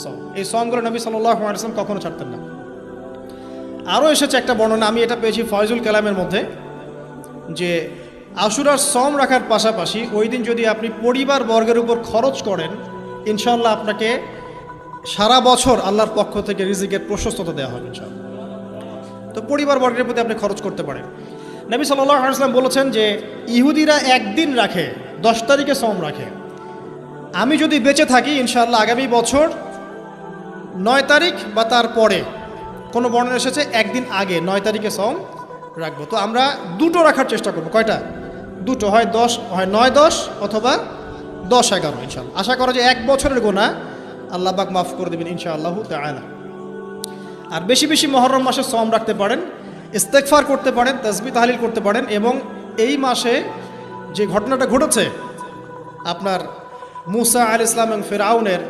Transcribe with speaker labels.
Speaker 1: সম, এই সমগুলো নবী সাল্লাল্লাহু আলাইহি ওয়াসাল্লাম কখনো ছাড়তেন না। আরও এসেছে একটা বর্ণনা, আমি এটা পেয়েছি ফয়জুল কালামের মধ্যে, যে আশুরার সম রাখার পাশাপাশি ওই দিন যদি আপনি পরিবার বর্গের উপর খরচ করেন, ইনশাআল্লাহ আপনাকে সারা বছর আল্লাহর পক্ষ থেকে রিজিকের প্রশস্ততা দেওয়া হবে ইনশাআল্লাহ। তো পরিবার বর্গের প্রতি আপনি খরচ করতে পারেন। নবী সাল্লাল্লাহু আলাইহি ওয়াসাল্লাম বলেছেন যে ইহুদিরা একদিন রাখে, 10 তারিখে সম রাখে। আমি যদি বেঁচে থাকি ইনশাআল্লাহ আগামী বছর 9 তারিখ বা তার পরে, কোনো বর্ণনা এসেছে একদিন আগে 9 তারিখে সম রাখবো। তো আমরা দুটো রাখার চেষ্টা করবো। কয়টা? দুটো, হয় 10, হয় 9-10 অথবা 10-11 ইনশাআল্লাহ। আশা করা যে এক বছরের গুনাহ আল্লাহ পাক মাফ করে দেবেন ইনশাআল্লাহু তাআলা। আর বেশি বেশি মুহররম মাসে সম রাখতে পারেন, ইস্তেগফার করতে পারেন, তাসবিহ তাহলিল করতে পারেন। এবং এই মাসে যে ঘটনাটা ঘটেছে আপনার মুসা আলাইহিস সালাম এবং ফিরআউনের